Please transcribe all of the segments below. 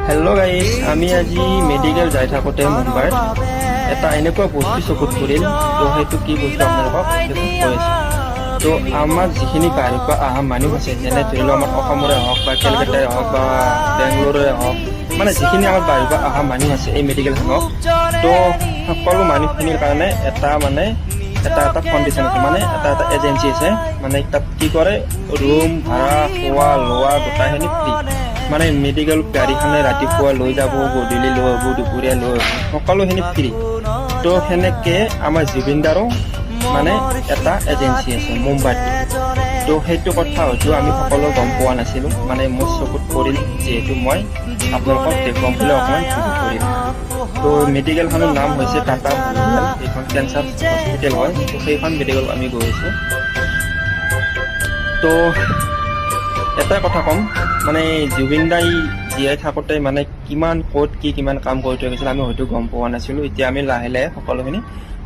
Hello' guys, আমি আজি medical যাই থাকোঁতে মুম্বাইত এটা এনেকুৱা বস্তু চকুত পৰিল। তো সেইটো কি বস্তু আপোনালোকক কৈ আছোঁ। তো আমাৰ যিখিনি বাহিৰৰ পৰা অহা মানুহ আছে, যেনে ধৰি লওক আমাৰ অসমৰে হওক বা কেলকাতাই হওক বা বেংগলোৰে হওক, মানে যিখিনি আমাৰ বাহিৰৰ পৰা অহা মানুহ আছে এই মেডিকেলখনত, তো সকলো মানুহখিনিৰ কাৰণে এটা ফাউণ্ডেশ্যন আছে, মানে এটা এজেঞ্চি আছে। মানে তাত কি কৰে, ৰুম ভাড়া, খোৱা লোৱা গোটাইখিনি ফ্ৰী। মানে মেডিকেল গাড়ীখনে ৰাতিপুৱা লৈ যাব, গধূলি লৈ আহিব, দুপৰীয়া লৈ আহিব, সকলোখিনি ফ্ৰী। তো সেনেকৈ আমাৰ জুবিনদাৰো মানে এটা এজেঞ্চি আছে মুম্বাইত। তো সেইটো কথা হয়তো আমি সকলো গম পোৱা নাছিলোঁ। মানে মোৰ চকুত পৰিল, যিহেতু মই আপোনালোকক দেখুৱাম বুলি অকণমান চকুত পৰিল। তো মেডিকেলখনৰ নাম হৈছে টাটা মেডিকেল। এইখন কেঞ্চাৰ হস্পিটেল হয়। তো সেইখন মেডিকেল আমি গৈ আছোঁ। তো এটা কথা ক'ম, মানে জুবিন দাই জীয়াই থাকোঁতে মানে কিমান কাম কৰি থৈ গৈছিল আমি হয়তো গম পোৱা নাছিলোঁ। এতিয়া আমি লাহে লাহে সকলোখিনি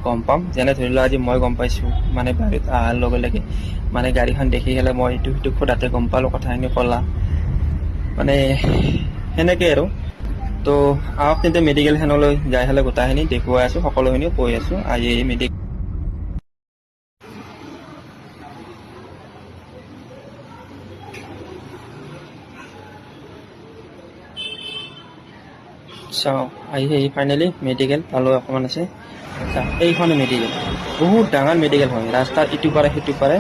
গম পাম। যেনে ধৰি লোৱা আজি মই গম পাইছোঁ, মানে বাৰীত অহাৰ লগে লগে মানে গাড়ীখন দেখি পেলাই মই ইটো সিটো সোধাতে গম পালোঁ কথাখিনি ক'লা। মানে সেনেকৈ আৰু। তো আহক তেন্তে মেডিকেলখনলৈ যাই পেলাই গোটাইখিনি দেখুৱাই আছোঁ, সকলোখিনি কৈ আছোঁ। আজি এই মেডিকেল চাওঁ, আহি ফাইনেলি মেডিকেল পালোঁ। অকণমান আছে। আচ্ছা, এইখন মেডিকেল বহুত ডাঙৰ মেডিকেল হয়। ৰাস্তাৰ ইটো পাৰে সিটো পাৰে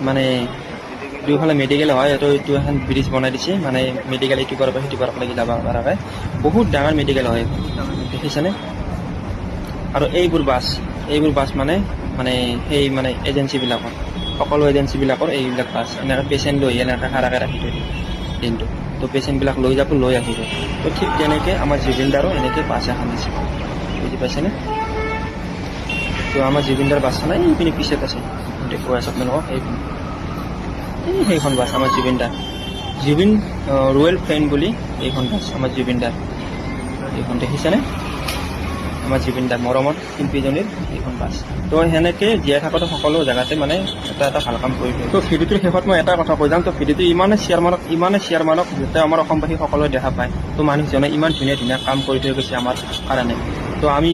মানে দুয়োফালে মেডিকেল হয়। এইটো এখন ব্ৰিজ বনাই দিছে, মানে মেডিকেল ইটো পাৰৰ পৰা সিটো পাৰক লাগি যাব পৰাকৈ। বহুত ডাঙৰ মেডিকেল হয়, দেখিছেনে? আৰু এইবোৰ বাছ মানে সেই এজেঞ্চিবিলাকৰ, সকলো এজেঞ্চিবিলাকৰ এইবিলাক বাছ এনেকৈ পেচেণ্ট লৈ এনেকৈ খাৰাকৈ ৰাখি থৈ দিয়ে দিনটো। তো পেচেণ্টবিলাক লৈ আহিব। তো ঠিক তেনেকৈ আমাৰ জুবিনদাৰো এনেকৈ বাছ এখন আছে, বুজি পাইছেনে? তো আমাৰ জুবিনদাৰ বাছখন এইপিনি পিছত আছে, দেখুৱাই আছোঁ আপোনালোকক। সেইখন বাছ আমাৰ জুবিন ৰয়েল ফ্ৰেণ্ড বুলি এইখন বাছ আমাৰ জুবিনদাৰ। এইখন দেখিছেনে? আমাৰ জুবিনদাৰ মৰমৰ শিল্পীজনীৰ এইখন বাছ। তো সেনেকৈ জীয়াই থাকোঁতে সকলো জেগাতে মানে এটা ভাল কাম কৰি দিয়ে। তো ভিডিঅ'টোৰ শেষত মই এটা কথা কৈ যাম। তো ভিডিঅ'টো ইমানেই শ্বেয়াৰ মাৰক যাতে আমাৰ অসমবাসী সকলোৱে দেখা পায়। তো মানুহজনে ইমান ধুনীয়া কাম কৰি থৈ গৈছে আমাৰ কাৰণে। তো আমি